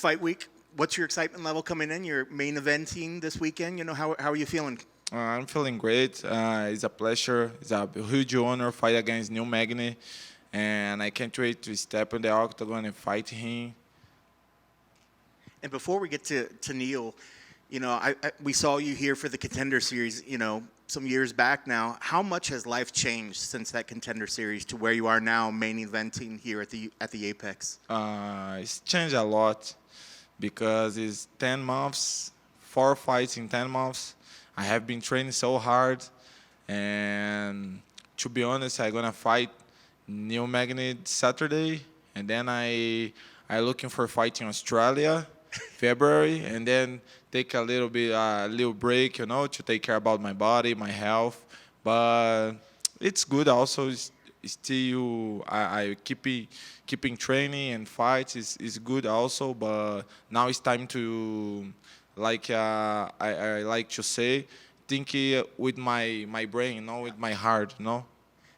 fight week. What's your excitement level coming in? You're main eventing this weekend. You know, how are you feeling? I'm feeling great. It's a pleasure. It's a huge honor fight against New Magny, and I can't wait to step in the octagon and fight him. And before we get to Neil, you know, we saw you here for the Contender Series, you know, some years back now. How much has life changed since that Contender Series to where you are now, main eventing here at the Apex? It's changed a lot because it's 10 months, 4 fights in 10 months. I have been training so hard, and to be honest, I'm gonna fight New Magny Saturday, and then I looking for fight in Australia, February, and then take a little break, you know, to take care about my body, my health. But it's good also. Still, I keeping training and fights is good also. But now it's time to, like I like to say, think with my brain, you know, with my heart, you know.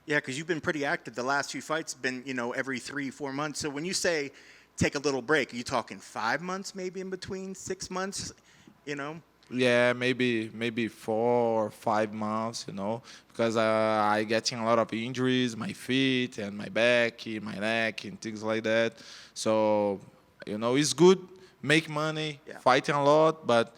Yeah, because you've been pretty active. The last few fights been, you know, every 3-4 months. So when you say take a little break, are you talking 5 months maybe in between, 6 months, you know? Yeah, maybe 4 or 5 months, you know, because I getting a lot of injuries, my feet and my back, my neck, and things like that. So, you know, it's good, make money, Yeah. fighting a lot, but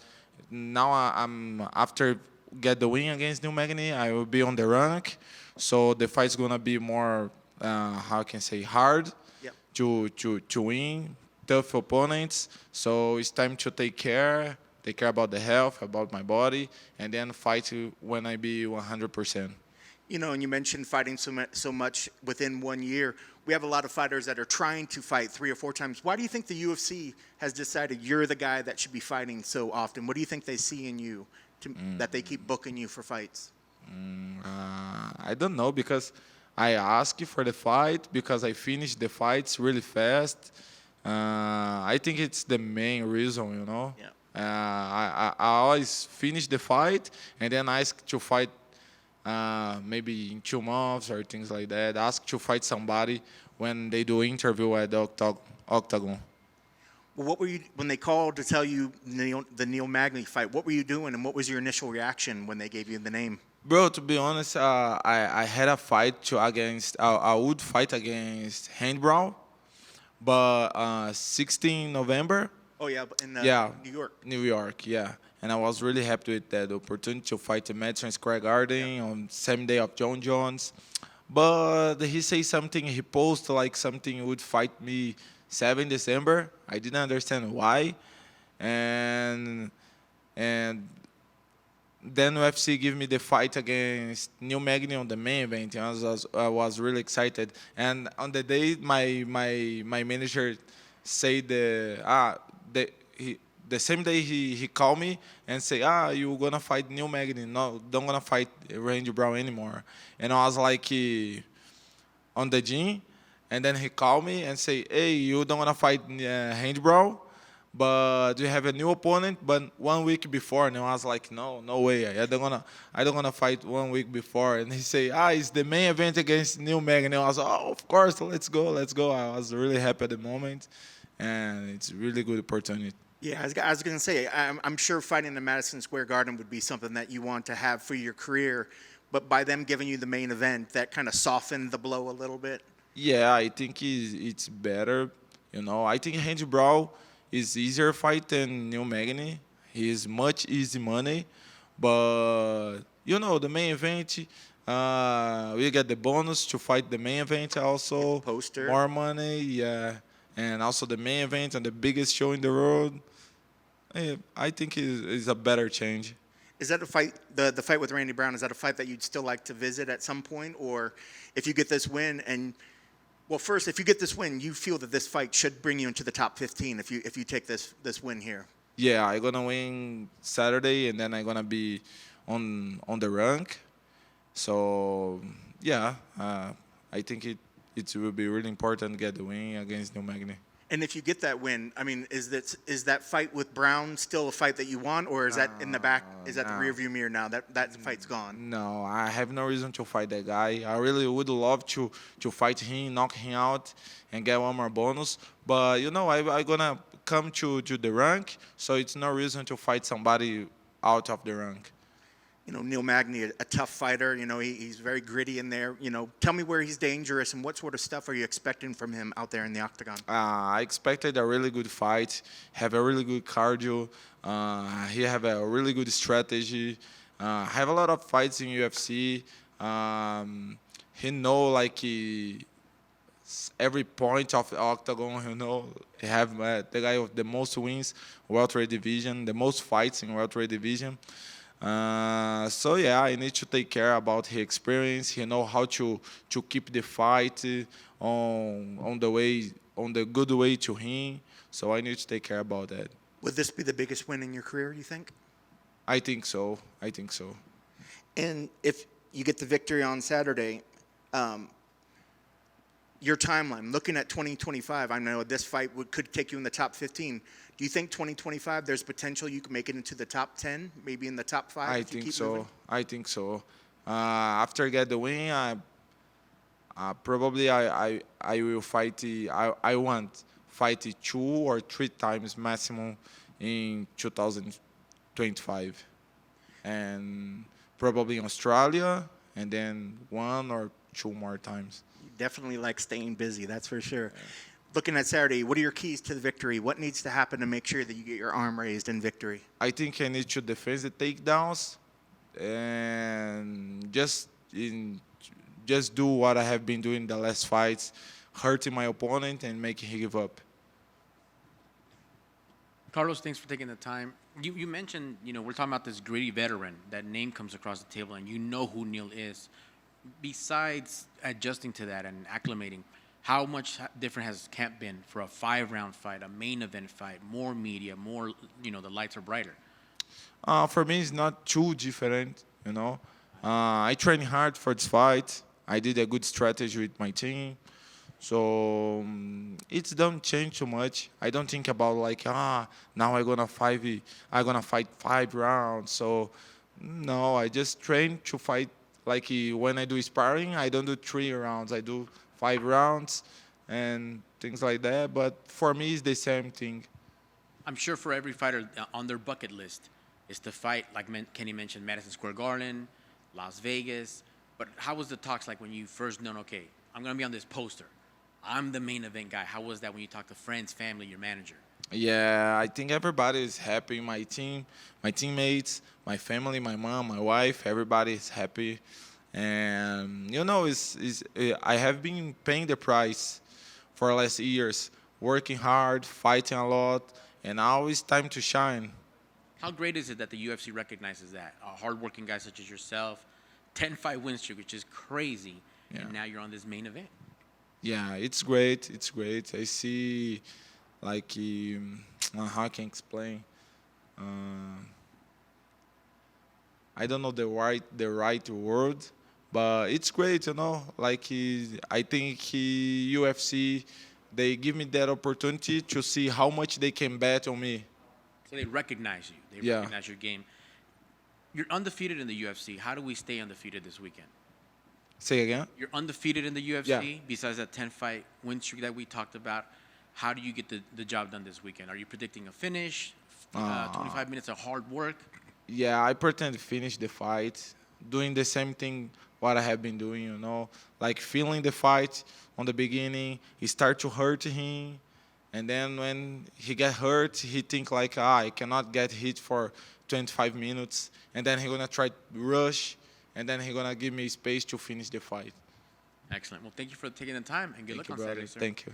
now I'm after get the win against New Magny, I will be on the rank, so the fight's gonna be more, how can I say, hard Yep. to win, tough opponents. So it's time to take care about the health, about my body, and then fight when I be 100%. You know, and you mentioned fighting so much within 1 year. We have a lot of fighters that are trying to fight 3 or 4 times. Why do you think the UFC has decided you're the guy that should be fighting so often? What do you think they see in you that they keep booking you for fights? I don't know, because I asked for the fight because I finished the fights really fast. I think it's the main reason, you know. Yeah. I always finish the fight and then ask to fight maybe in 2 months or things like that. Ask to fight somebody when they do interview at the octagon. Well, what were you when they called to tell you the Neil Magny fight? What were you doing, and what was your initial reaction when they gave you the name? Bro, to be honest, I had a fight I would fight against Handbrow, but 16 November. Oh yeah, in Yeah, New York. New York, yeah. And I was really happy with that opportunity to fight in Madison Square Garden on same day of John Jones. But he say something, he posted like something he would fight me 7 December. I didn't understand why. And then UFC give me the fight against New Magny on the main event. And I was really excited. And on the day, my manager said the same day he called me and say, you gonna fight New Magny? No, don't gonna fight Randy Brown anymore. And I was like on the gym, and then he called me and say, hey, you don't wanna fight Randy Brown, but you have a new opponent, but 1 week before. And I was like, no way, I don't gonna fight 1 week before. And he say, it's the main event against New Magny. And I was like, oh, of course, let's go. I was really happy at the moment, and it's a really good opportunity. Yeah, I was going to say, I'm sure fighting in Madison Square Garden would be something that you want to have for your career, but by them giving you the main event, that kind of softened the blow a little bit. Yeah, I think it's better. You know, I think Randy Brown is easier fight than New Magny. He's much easy money, but you know the main event, we get the bonus to fight the main event also. Poster. More money, yeah, and also the main event and the biggest show in the world. I think is a better change. Is that a fight, the fight with Randy Brown, is that a fight that you'd still like to visit at some point? Or if you get this win well, first, if you get this win, you feel that this fight should bring you into the top 15 if you take this win here? Yeah, I'm gonna win Saturday, and then I'm gonna be on the rank. So yeah, I think it will be really important to get the win against New Magny. And if you get that win, I mean, is that fight with Brown still a fight that you want, or is that in the back? Is that the rearview mirror now? That fight's gone. No, I have no reason to fight that guy. I really would love to fight him, knock him out, and get one more bonus. But you know, I gonna come to the rank, so it's no reason to fight somebody out of the rank. You know, Neil Magny, a tough fighter. You know, he's very gritty in there. You know, tell me where he's dangerous and what sort of stuff are you expecting from him out there in the octagon? I expected a really good fight, have a really good cardio. He have a really good strategy. Have a lot of fights in UFC. He know like every point of the octagon. You know, he have the guy with the most wins welterweight division, the most fights in welterweight division. So yeah, I need to take care about his experience. He know how to keep the fight on the good way to him. So I need to take care about that. Would this be the biggest win in your career, you think? I think so. I think so. And if you get the victory on Saturday, your timeline, looking at 2025, I know this fight could take you in the top 15. Do you think 2025 there's potential you can make it into the top 10, maybe in the top 5? I think so. I think so. After I get the win, probably I will fight. I want fight 2 or 3 times maximum in 2025, and probably in Australia, and then 1 or 2 more times. You definitely like staying busy, that's for sure. Yeah. Looking at Saturday, what are your keys to the victory? What needs to happen to make sure that you get your arm raised in victory? I think I need to defend the takedowns and just do what I have been doing the last fights, hurting my opponent and making him give up. Carlos, thanks for taking the time. You mentioned, we're talking about this gritty veteran. That name comes across the table, and you know who Neil is. Besides adjusting to that and acclimating, how much different has camp been for a 5-round fight, a main event fight, more media, more, the lights are brighter? For me, it's not too different, I trained hard for this fight. I did a good strategy with my team. So it don't change too much. I don't think about like, now I'm gonna fight 5 rounds. So no, I just train to fight. Like when I do sparring, I don't do 3 rounds. I do 5 rounds and things like that. But for me, it's the same thing. I'm sure for every fighter on their bucket list is to fight, like Kenny mentioned, Madison Square Garden, Las Vegas. But how was the talks like when you first known, okay, I'm going to be on this poster. I'm the main event guy. How was that when you talked to friends, family, your manager? Yeah, I think everybody is happy. My team, my teammates, my family, my mom, my wife, everybody is happy. And, I have been paying the price for the last years, working hard, fighting a lot, and now it's time to shine. How great is it that the UFC recognizes that? A hardworking guy such as yourself, 10-fight win streak, which is crazy, and now you're on this main event. Yeah, it's great. It's great. I see, like, how I can explain. I don't know the right word, but it's great, Like, I think UFC, they give me that opportunity to see how much they can bet on me. So they recognize you. They recognize your game. You're undefeated in the UFC. How do we stay undefeated this weekend? Say again? You're undefeated in the UFC, besides that 10-fight win streak that we talked about. How do you get the job done this weekend? Are you predicting a finish, 25 minutes of hard work? Yeah, I pretend to finish the fight, doing the same thing what I have been doing, Like feeling the fight on the beginning, it start to hurt him. And then when he get hurt, he think like, I cannot get hit for 25 minutes. And then he gonna try to rush. And then he's going to give me space to finish the fight. Excellent. Well, thank you for taking the time, and good luck on Saturday, sir. Thank you.